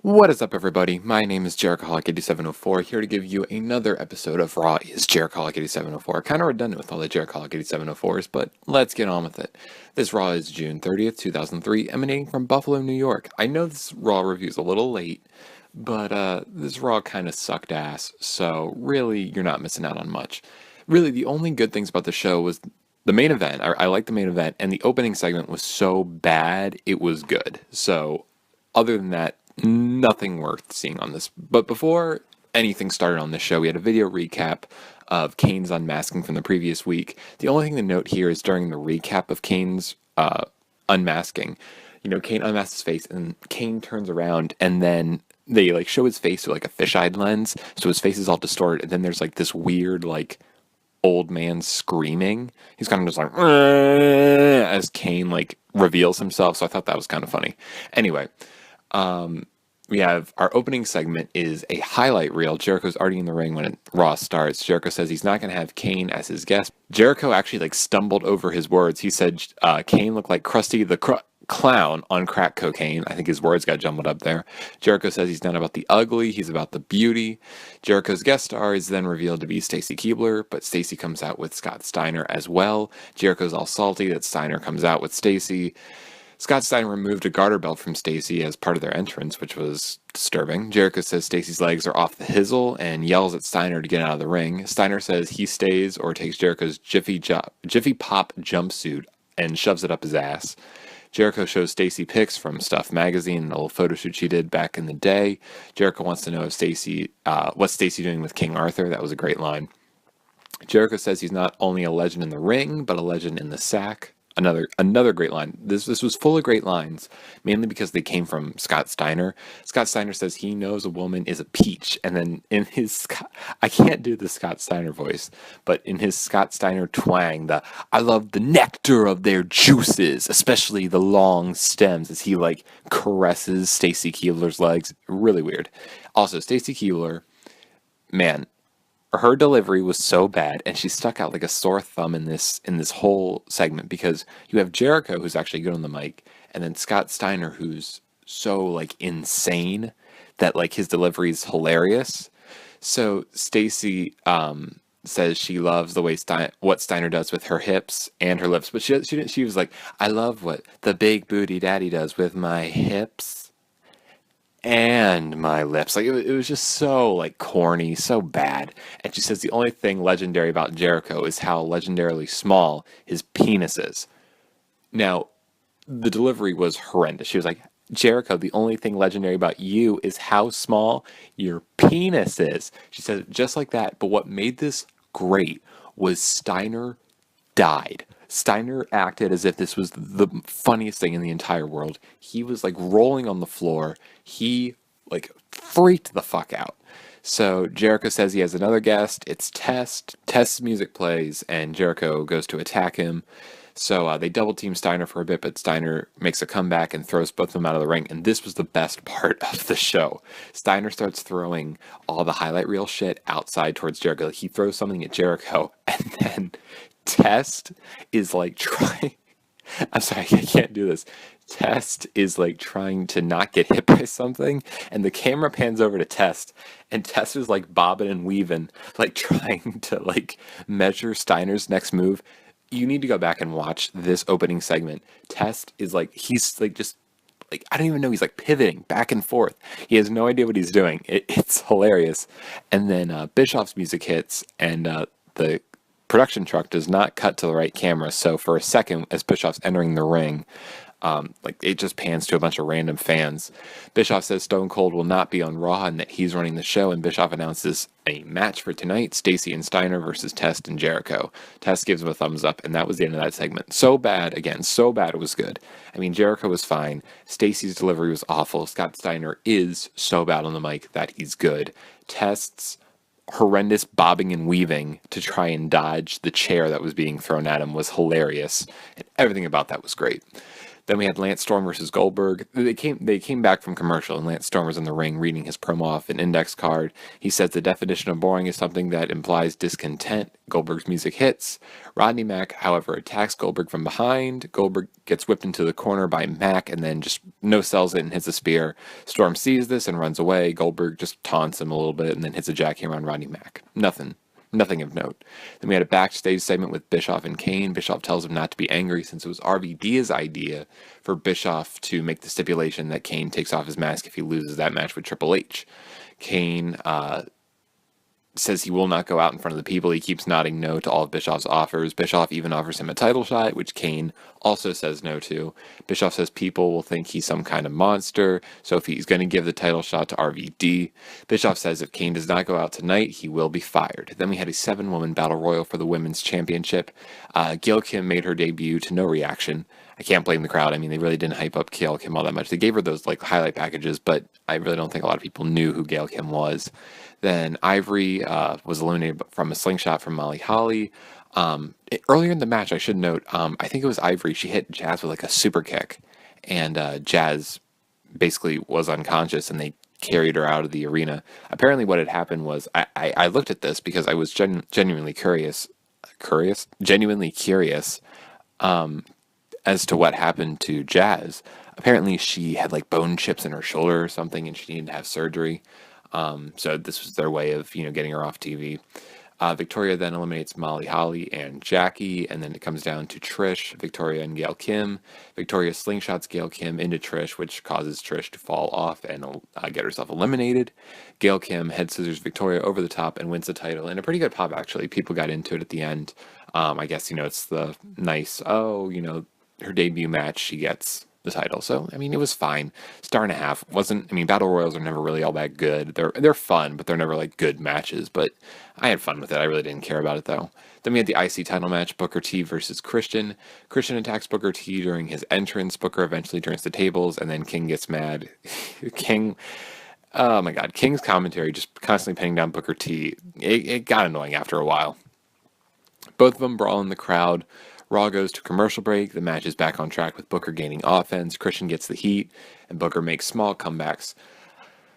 What is up, everybody? My name is Jericholic8704, here to give you another episode of Raw is Jericholic8704. Kind of redundant with all the Jericholic8704s, but let's get on with it. This Raw is June 30th, 2003, emanating from Buffalo, New York. I know this Raw review is a little late, but this Raw kind of sucked ass, so really, you're not missing out on much. Really, the only good things about the show was the main event. I liked the main event, and the opening segment was so bad, it was good. So, other than that, nothing worth seeing on this. But before anything started on this show, we had a video recap of Kane's unmasking from the previous week. The only thing to note here is during the recap of Kane's unmasking, Kane unmasks his face and Kane turns around and then they show his face through a fisheye lens, so his face is all distorted, and then there's this weird old man screaming. He's kind of just as Kane reveals himself, so I thought that was kind of funny. Anyway, we have our opening segment is a highlight reel. Jericho's already in the ring when Raw starts. Jericho says he's not going to have Kane as his guest. Jericho actually stumbled over his words. He said Kane looked like Krusty the Clown on crack cocaine. I think his words got jumbled up there. Jericho says he's not about the ugly, he's about the beauty. Jericho's guest star is then revealed to be Stacy Keibler, but Stacy comes out with Scott Steiner as well. Jericho's all salty that Steiner comes out with Stacy. Scott Steiner removed a garter belt from Stacy as part of their entrance, which was disturbing. Jericho says Stacy's legs are off the hizzle and yells at Steiner to get out of the ring. Steiner says he stays or takes Jericho's Jiffy Pop jumpsuit and shoves it up his ass. Jericho shows Stacy pics from Stuff magazine, a little photo shoot she did back in the day. Jericho wants to know if what's Stacy doing with King Arthur. That was a great line. Jericho says he's not only a legend in the ring, but a legend in the sack. Another great line. This was full of great lines, mainly because they came from Scott Steiner. Scott Steiner says he knows a woman is a peach, and then in his I can't do the Scott Steiner voice, but in his Scott Steiner twang, I love the nectar of their juices, especially the long stems, as he caresses Stacy Keibler's legs. Really weird. Also, Stacy Keibler, man, her delivery was so bad, and she stuck out like a sore thumb in this whole segment, because you have Jericho, who's actually good on the mic, and then Scott Steiner, who's so insane that his delivery is hilarious. So Stacy says she loves the way what Steiner does with her hips and her lips, but she was like, I love what the big booty daddy does with my hips and my lips. It was just so corny, so bad. And she says the only thing legendary about Jericho is how legendarily small his penis is. Now, the delivery was horrendous. She was like, Jericho, the only thing legendary about you is how small your penis is. She said it just like that. But what made this great was Steiner died. Steiner acted as if this was the funniest thing in the entire world. He was rolling on the floor. He freaked the fuck out. So Jericho says he has another guest. It's Test. Test's music plays, and Jericho goes to attack him. So they double team Steiner for a bit, but Steiner makes a comeback and throws both of them out of the ring. And this was the best part of the show. Steiner starts throwing all the highlight reel shit outside towards Jericho. He throws something at Jericho, and then Test is trying. I'm sorry, I can't do this. Test is trying to not get hit by something, and the camera pans over to Test, and Test is bobbing and weaving, trying to measure Steiner's next move. You need to go back and watch this opening segment. Test is he's just I don't even know, he's pivoting back and forth. He has no idea what he's doing. It's hilarious. And then Bischoff's music hits, and the production truck does not cut to the right camera, so for a second, as Bischoff's entering the ring, it just pans to a bunch of random fans. Bischoff says Stone Cold will not be on Raw and that he's running the show, and Bischoff announces a match for tonight, Stacy and Steiner versus Test and Jericho. Test gives him a thumbs up, and that was the end of that segment. So bad it was good. I mean, Jericho was fine. Stacy's delivery was awful. Scott Steiner is so bad on the mic that he's good. Test's horrendous bobbing and weaving to try and dodge the chair that was being thrown at him was hilarious, and everything about that was great. Then we had Lance Storm versus Goldberg. They came back from commercial, and Lance Storm was in the ring reading his promo off an index card. He says the definition of boring is something that implies discontent. Goldberg's music hits. Rodney Mack, however, attacks Goldberg from behind. Goldberg gets whipped into the corner by Mack and then just no-sells it and hits a spear. Storm sees this and runs away. Goldberg just taunts him a little bit and then hits a jackhammer on Rodney Mack. Nothing of note. Then we had a backstage segment with Bischoff and Kane. Bischoff tells him not to be angry since it was RVD's idea for Bischoff to make the stipulation that Kane takes off his mask if he loses that match with Triple H. Kane says he will not go out in front of the people. He keeps nodding no to all of Bischoff's offers. Bischoff even offers him a title shot, which Kane also says no to. Bischoff says people will think he's some kind of monster, so if he's going to give the title shot to RVD. Bischoff says if Kane does not go out tonight, he will be fired. Then we had a 7-woman battle royal for the women's championship. Gail Kim made her debut to no reaction. I can't blame the crowd. I mean, they really didn't hype up Gail Kim all that much. They gave her those highlight packages, but I really don't think a lot of people knew who Gail Kim was. Then Ivory was eliminated from a slingshot from Molly Holly. Earlier in the match, I should note, I think it was Ivory. She hit Jazz with a super kick, and Jazz basically was unconscious, and they carried her out of the arena. Apparently what had happened was, I looked at this because I was genuinely curious as to what happened to Jazz. Apparently she had bone chips in her shoulder or something, and she needed to have surgery. So this was their way of, getting her off TV. Victoria then eliminates Molly Holly and Jackie, and then it comes down to Trish, Victoria, and Gail Kim. Victoria slingshots Gail Kim into Trish, which causes Trish to fall off and get herself eliminated. Gail Kim head scissors Victoria over the top and wins the title, and a pretty good pop, actually. People got into it at the end. I guess, it's the nice, her debut match, she gets the title. So, it was fine. Star and a half. Battle Royals are never really all that good. They're fun, but they're never good matches. But I had fun with it. I really didn't care about it, though. Then we had the IC title match, Booker T versus Christian. Christian attacks Booker T during his entrance. Booker eventually turns the tables, and then King gets mad. Oh my God, King's commentary just constantly pinning down Booker T. It got annoying after a while. Both of them brawl in the crowd. Raw goes to commercial break. The match is back on track with Booker gaining offense. Christian gets the heat, and Booker makes small comebacks.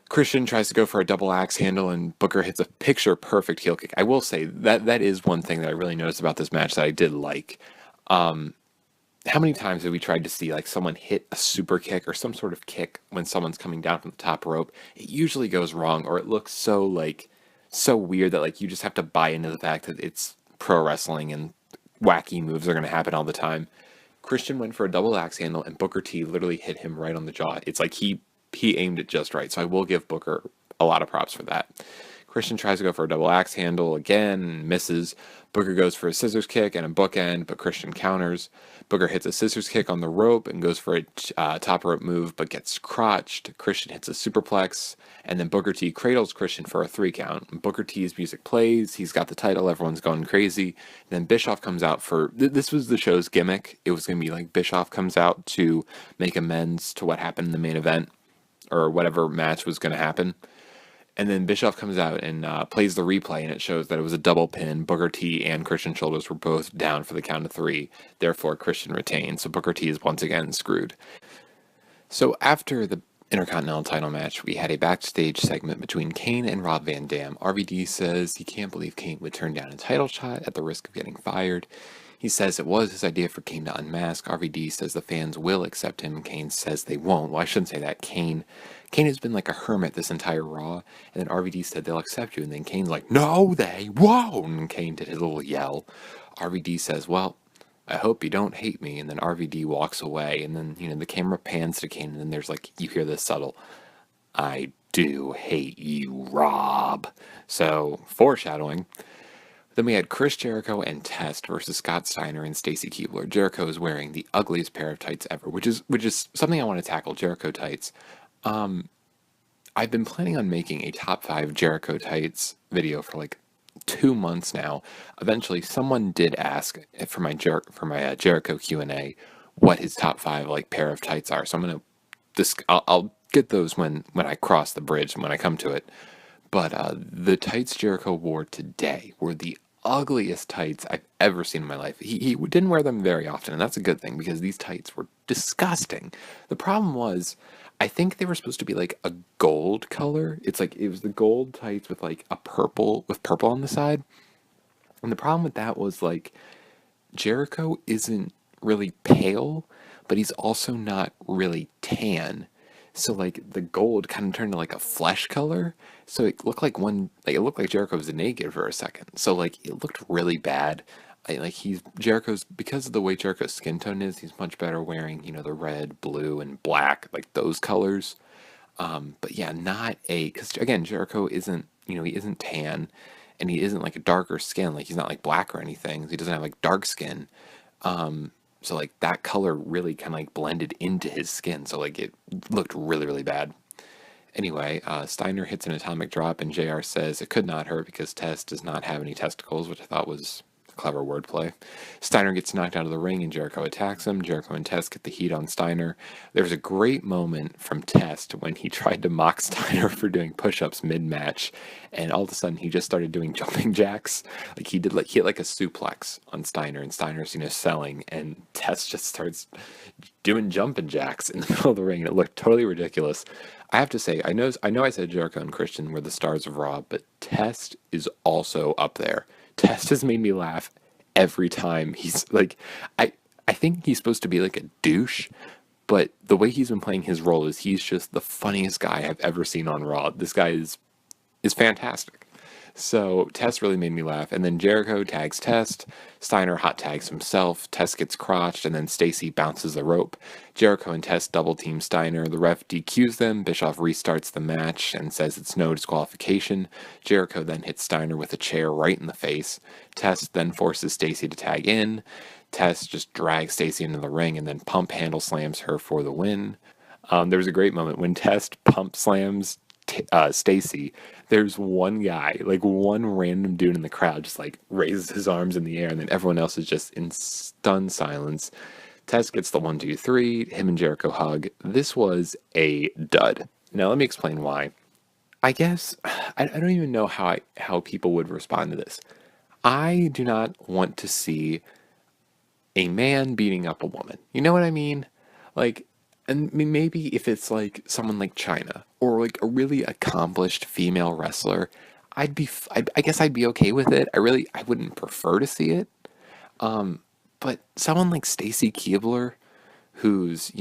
Christian tries to go for a double axe handle, and Booker hits a picture-perfect heel kick. I will say that is one thing that I really noticed about this match that I did like. How many times have we tried to see someone hit a super kick or some sort of kick when someone's coming down from the top rope? It usually goes wrong, or it looks so weird that you just have to buy into the fact that it's pro wrestling and wacky moves are going to happen all the time. Christian went for a double axe handle, and Booker T literally hit him right on the jaw. It's he aimed it just right, so I will give Booker a lot of props for that. Christian tries to go for a double axe handle again, misses. Booker goes for a scissors kick and a bookend, but Christian counters. Booker hits a scissors kick on the rope and goes for a top rope move, but gets crotched. Christian hits a superplex, and then Booker T cradles Christian for a 3 count. Booker T's music plays. He's got the title. Everyone's going crazy. Then Bischoff comes out for... This was the show's gimmick. It was going to be Bischoff comes out to make amends to what happened in the main event, or whatever match was going to happen. And then Bischoff comes out and plays the replay, and it shows that it was a double pin. Booker T and Christian shoulders were both down for the count of 3. Therefore, Christian retained. So Booker T is once again screwed. So after the Intercontinental title match, we had a backstage segment between Kane and Rob Van Dam. RVD says he can't believe Kane would turn down a title shot at the risk of getting fired. He says it was his idea for Kane to unmask. RVD says the fans will accept him. Kane says they won't. Well, I shouldn't say that. Kane has been like a hermit this entire Raw. And then RVD said they'll accept you. And then Kane's like, no, they won't. And Kane did his little yell. RVD says, well, I hope you don't hate me. And then RVD walks away. And then, the camera pans to Kane. And then there's you hear this subtle, I do hate you, Rob. So, foreshadowing. Then we had Chris Jericho and Test versus Scott Steiner and Stacy Keibler. Jericho is wearing the ugliest pair of tights ever, which is something I want to tackle, Jericho tights. I've been planning on making a top 5 Jericho tights video for 2 months now. Eventually, someone did ask for my Jericho Q&A what his top 5 pair of tights are. So I'll get those when I cross the bridge and when I come to it. But the tights Jericho wore today were the ugliest tights I've ever seen in my life. He didn't wear them very often, and that's a good thing because these tights were disgusting. The problem was, I think they were supposed to be like a gold color. It's like it was the gold tights with like a purple on the side. And the problem with that was like Jericho isn't really pale, but he's also not really tan. So like the gold kind of turned to like a flesh color. So it looked like it looked like Jericho was naked for a second. So like it looked really bad. Jericho's, because of the way Jericho's skin tone is, he's much better wearing, the red, blue, and black, like those colors. But yeah, because again, Jericho isn't, he isn't tan, and he isn't like a darker skin. Like he's not like black or anything. He doesn't have like dark skin. So like that color really kind of like blended into his skin. So like it looked really, really bad. Anyway, Steiner hits an atomic drop, and JR says it could not hurt because Tess does not have any testicles, which I thought was clever wordplay. Steiner gets knocked out of the ring, and Jericho attacks him. Jericho and Tess get the heat on Steiner. There's a great moment from Tess when he tried to mock Steiner for doing push-ups mid-match, and all of a sudden he just started doing jumping jacks. Like he hit like a suplex on Steiner, and Steiner's selling, and Tess just starts doing jumping jacks in the middle of the ring, and it looked totally ridiculous. I have to say, I know I said Jericho and Christian were the stars of Raw, but Test is also up there. Test has made me laugh every time. He's like, I think he's supposed to be like a douche, but the way he's been playing his role is he's just the funniest guy I've ever seen on Raw. This guy is fantastic. So Test really made me laugh. And then Jericho tags Test. Steiner hot tags himself. Test gets crotched, and then Stacy bounces the rope. Jericho and Test double team Steiner. The ref DQs them. Bischoff restarts the match and says it's no disqualification. Jericho then hits Steiner with a chair right in the face. Test then forces Stacy to tag in. Test just drags Stacy into the ring and then pump handle slams her for the win. There was a great moment when Test pump slams Stacy. There's one guy, like one random dude in the crowd, just like raises his arms in the air, and then everyone else is just in stunned silence. Test gets the 1, 2, 3. Him and Jericho hug. This was a dud. Now let me explain why. I guess I don't even know how people would respond to this. I do not want to see a man beating up a woman. You know what I mean? Like, and maybe if it's like someone like China or like a really accomplished female wrestler, I guess I'd be okay with it. I wouldn't prefer to see it. But someone like Stacy Keibler, who's,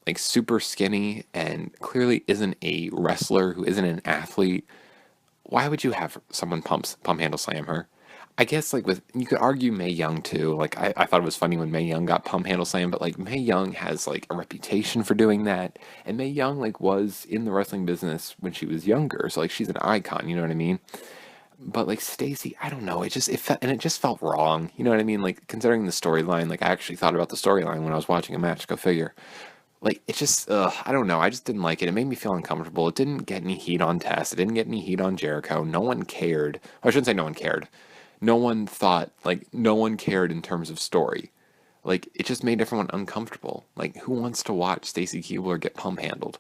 like super skinny and clearly isn't a wrestler, who isn't an athlete, why would you have someone pump handle slam her? I guess like you could argue Mae Young too. Like I thought it was funny when Mae Young got pump handle slam, but like Mae Young has like a reputation for doing that, and Mae Young like was in the wrestling business when she was younger, so like she's an icon. You know what I mean? But like Stacy, I don't know. It just felt wrong. You know what I mean? Like considering the storyline, like I actually thought about the storyline when I was watching a match. Go figure. Like it just, I don't know. I just didn't like it. It made me feel uncomfortable. It didn't get any heat on Tess. It didn't get any heat on Jericho. No one cared. I shouldn't say no one cared. No one cared in terms of story. Like, it just made everyone uncomfortable. Like, who wants to watch Stacy Keibler get pump handled?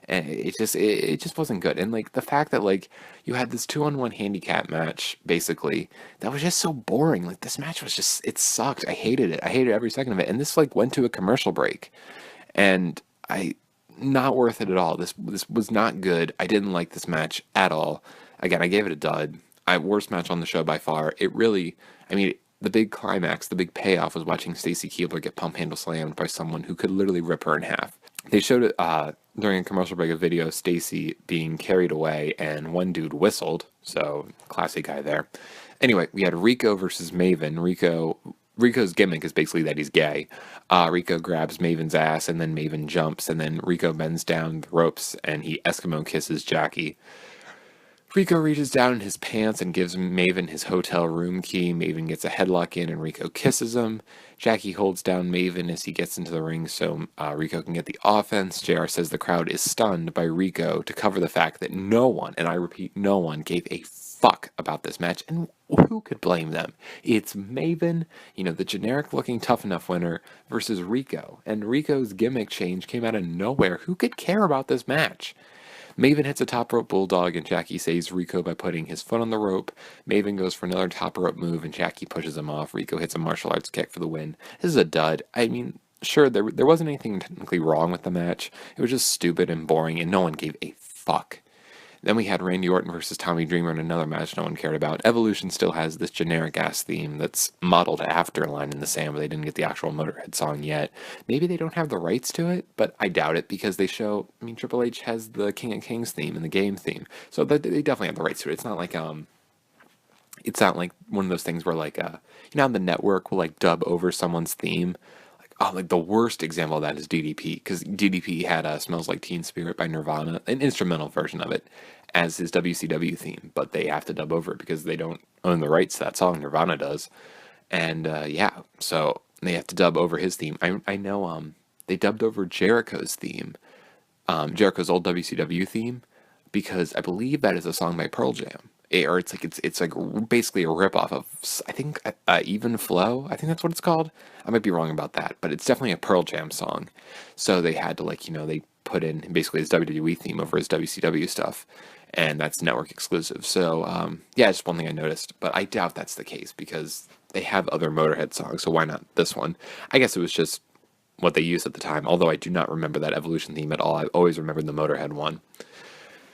And it just wasn't good. And like the fact that like you had this 2-on-1 handicap match, basically, that was just so boring. Like this match was just, it sucked. I hated it. I hated every second of it. And this like went to a commercial break. And not worth it at all. This was not good. I didn't like this match at all. Again, I gave it a dud. Worst match on the show by far. It really, the big climax, the big payoff was watching Stacy Keibler get pump handle slammed by someone who could literally rip her in half. They showed it during a commercial break, a video of Stacy being carried away, and one dude whistled. So classy guy there. Anyway, we had Rico versus Maven. Rico's gimmick is basically that he's gay. Rico grabs Maven's ass, and then Maven jumps, and then Rico bends down the ropes, and he Eskimo kisses Jackie. Rico reaches down in his pants and gives Maven his hotel room key. Maven gets a headlock in, and Rico kisses him. Jackie holds down Maven as he gets into the ring so Rico can get the offense. JR says the crowd is stunned by Rico to cover the fact that no one, and I repeat, no one, gave a fuck about this match, and who could blame them? It's Maven, the generic-looking Tough Enough winner, versus Rico, and Rico's gimmick change came out of nowhere. Who could care about this match? Maven hits a top rope bulldog and Jackie saves Rico by putting his foot on the rope. Maven goes for another top rope move and Jackie pushes him off. Rico hits a martial arts kick for the win. This is a dud. I mean, sure, there wasn't anything technically wrong with the match. It was just stupid and boring and no one gave a fuck. Then we had Randy Orton versus Tommy Dreamer in another match no one cared about. Evolution still has this generic-ass theme that's modeled after Line in the Sand, but they didn't get the actual Motorhead song yet. Maybe they don't have the rights to it, but I doubt it because they show, I mean, Triple H has the King of Kings theme and the game theme, so they definitely have the rights to it. It's not like one of those things where like, the network will like dub over someone's theme. Oh, like the worst example of that is DDP, because DDP had Smells Like Teen Spirit by Nirvana, an instrumental version of it, as his WCW theme, but they have to dub over it because they don't own the rights to that song, Nirvana does. And so they have to dub over his theme. I know they dubbed over Jericho's theme, Jericho's old WCW theme, because I believe that is a song by Pearl Jam. Or it's like basically a ripoff of, I think, Even Flow. I think that's what it's called. I might be wrong about that, but it's definitely a Pearl Jam song. So they had to they put in basically his WWE theme over his WCW stuff, and that's network exclusive. So just one thing I noticed, but I doubt that's the case because they have other Motorhead songs, so why not this one? I guess it was just what they used at the time, although I do not remember that Evolution theme at all. I always remembered the Motorhead one.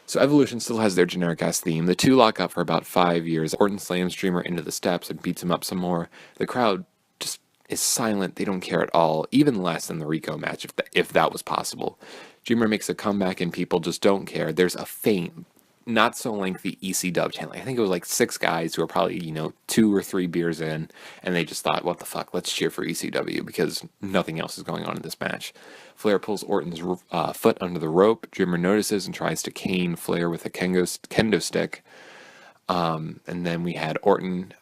So Evolution still has their generic-ass theme. The two lock up for about 5 years. Orton slams Dreamer into the steps and beats him up some more. The crowd just is silent. They don't care at all, even less than the Rico match, if that was possible. Dreamer makes a comeback and people just don't care. There's a faint, not so lengthy EC-dub chant. I think it was like 6 guys who were probably, 2 or 3 beers in, and they just thought, what the fuck, let's cheer for ECW because nothing else is going on in this match. Flair pulls Orton's foot under the rope. Dreamer notices and tries to cane Flair with a kendo stick. And then we had Orton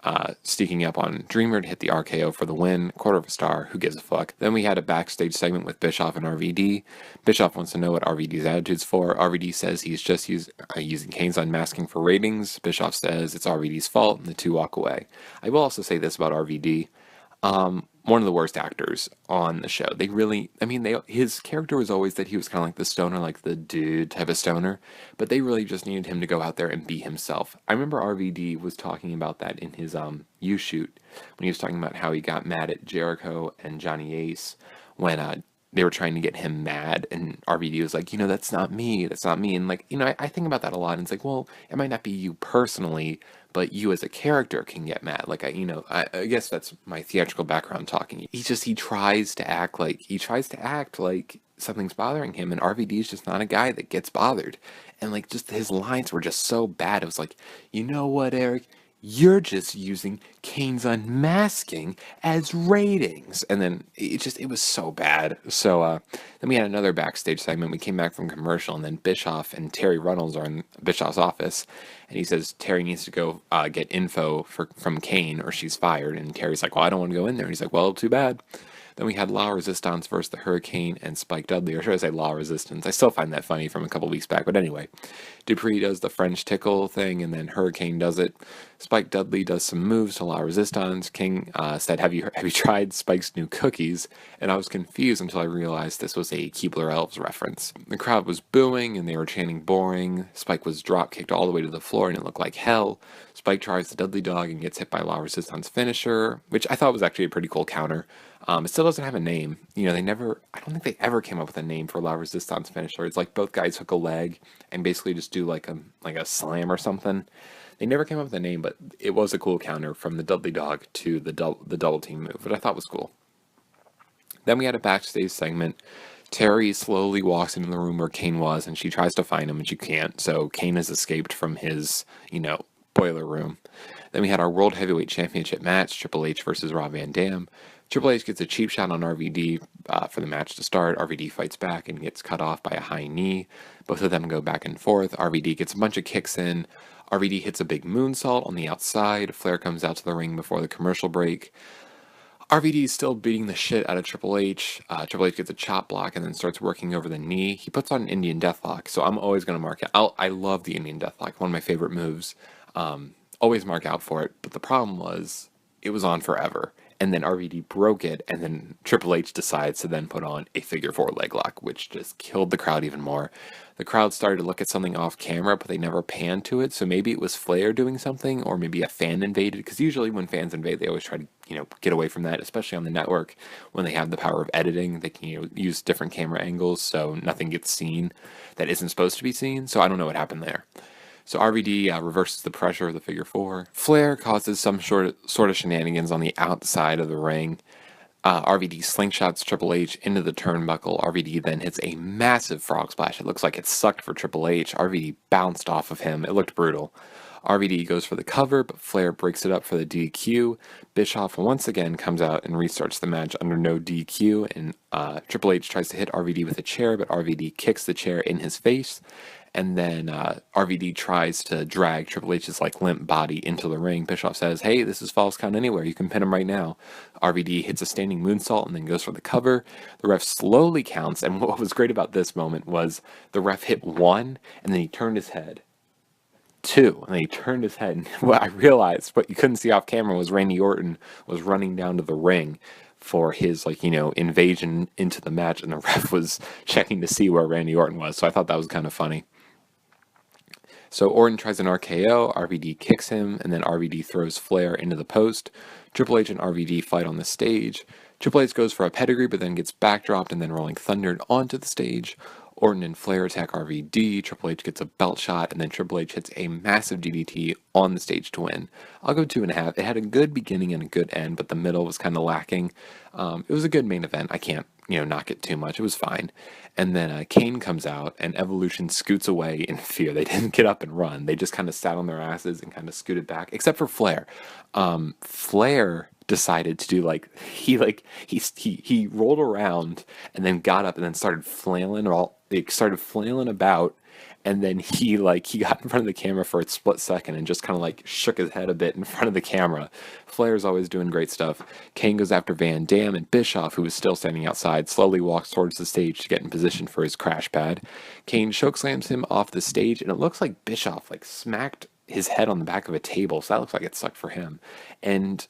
sneaking up on Dreamer to hit the RKO for the win. Quarter of a star. Who gives a fuck? Then we had a backstage segment with Bischoff and RVD. Bischoff wants to know what RVD's attitude's for. RVD says he's just using Kane's unmasking for ratings. Bischoff says it's RVD's fault, and the two walk away. I will also say this about RVD. One of the worst actors on the show. His character was always that he was kind of like the stoner, like the dude type of stoner, but they really just needed him to go out there and be himself. I remember RVD was talking about that in his U-Shoot, when he was talking about how he got mad at Jericho and Johnny Ace when they were trying to get him mad, and RVD was like, that's not me, and I think about that a lot, and it's like, well, it might not be you personally, but you as a character can get mad. I guess that's my theatrical background talking. He tries to act like something's bothering him, and RVD is just not a guy that gets bothered, and just his lines were just so bad. It was like, you know what, Eric? You're just using Kane's unmasking as ratings. And then it was so bad. So then we had another backstage segment. We came back from commercial, and then Bischoff and Terry Runnels are in Bischoff's office. And he says Terry needs to go get info from Kane or she's fired. And Terry's like, well, I don't want to go in there. And he's like, well, too bad. Then we had La Resistance versus the Hurricane and Spike Dudley, or should I say La Resistance? I still find that funny from a couple weeks back, but anyway. Dupree does the French tickle thing, and then Hurricane does it. Spike Dudley does some moves to La Resistance. King said, have you tried Spike's new cookies? And I was confused until I realized this was a Keibler Elves reference. The crowd was booing, and they were chanting boring. Spike was drop-kicked all the way to the floor, and it looked like hell. Spike tries the Dudley Dog and gets hit by La Resistance finisher, which I thought was actually a pretty cool counter. It still doesn't have a name. I don't think they ever came up with a name for La Resistance finisher. It's like both guys hook a leg and basically just do like a slam or something. They never came up with a name, but it was a cool counter from the Dudley Dog to the double team move, which I thought was cool. Then we had a backstage segment. Terry slowly walks into the room where Kane was, and she tries to find him, and she can't. So Kane has escaped from his, boiler room. Then we had our World Heavyweight Championship match, Triple H versus Rob Van Dam. Triple H gets a cheap shot on RVD for the match to start. RVD fights back and gets cut off by a high knee. Both of them go back and forth. RVD gets a bunch of kicks in. RVD hits a big moonsault on the outside. Flair comes out to the ring before the commercial break. RVD is still beating the shit out of Triple H. Triple H gets a chop block and then starts working over the knee. He puts on an Indian Deathlock, so I'm always going to mark it. I love the Indian Deathlock, one of my favorite moves. Always mark out for it, but the problem was it was on forever. And then RVD broke it, and then Triple H decides to then put on a figure 4 leg lock, which just killed the crowd even more. The crowd started to look at something off camera, but they never panned to it. So maybe it was Flair doing something, or maybe a fan invaded. Because usually when fans invade, they always try to, get away from that, especially on the network. When they have the power of editing, they can, use different camera angles so nothing gets seen that isn't supposed to be seen. So I don't know what happened there. So RVD reverses the pressure of the figure four. Flair causes some sort of shenanigans on the outside of the ring. RVD slingshots Triple H into the turnbuckle. RVD then hits a massive frog splash. It looks like it sucked for Triple H. RVD bounced off of him. It looked brutal. RVD goes for the cover, but Flair breaks it up for the DQ. Bischoff once again comes out and restarts the match under no DQ, and Triple H tries to hit RVD with a chair, but RVD kicks the chair in his face. And then RVD tries to drag Triple H's limp body into the ring. Bischoff says, "Hey, this is false count anywhere. You can pin him right now." RVD hits a standing moonsault and then goes for the cover. The ref slowly counts, and what was great about this moment was the ref hit 1, and then he turned his head. 2, and then he turned his head. And what I realized, what you couldn't see off camera, was Randy Orton was running down to the ring for his invasion into the match, and the ref was checking to see where Randy Orton was. So I thought that was kind of funny. So Orton tries an RKO, RVD kicks him, and then RVD throws Flair into the post. Triple H and RVD fight on the stage. Triple H goes for a pedigree, but then gets backdropped and then rolling thundered onto the stage. Orton and Flair attack RVD. Triple H gets a belt shot, and then Triple H hits a massive DDT on the stage to win. I'll go 2.5. It had a good beginning and a good end, but the middle was kind of lacking. It was a good main event. I can't, knock it too much. It was fine. And then Kane comes out, and Evolution scoots away in fear. They didn't get up and run. They just kind of sat on their asses and kind of scooted back, except for Flair. Flair decided to do he rolled around and then got up and then started flailing about, and then he got in front of the camera for a split second and just kind of shook his head a bit in front of the camera. Flair's always doing great stuff. Kane goes after Van Dam, and Bischoff, who was still standing outside, slowly walks towards the stage to get in position for his crash pad. Kane chokeslams him off the stage, and it looks like Bischoff smacked his head on the back of a table, so that looks like it sucked for him. And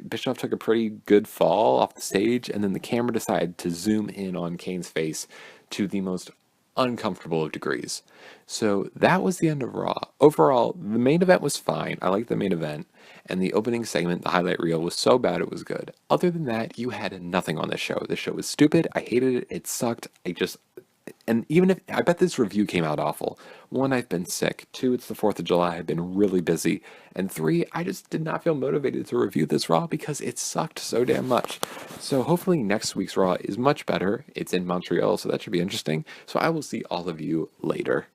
Bischoff took a pretty good fall off the stage, and then the camera decided to zoom in on Kane's face to the most uncomfortable of degrees. So that was the end of Raw. Overall, the main event was fine. I liked the main event, and the opening segment, the highlight reel, was so bad it was good. Other than that, you had nothing on this show. This show was stupid. I hated it. It sucked. And even if, I bet this review came out awful. 1, I've been sick. 2, it's the 4th of July. I've been really busy. And 3, I just did not feel motivated to review this Raw because it sucked so damn much. So hopefully next week's Raw is much better. It's in Montreal, so that should be interesting. So I will see all of you later.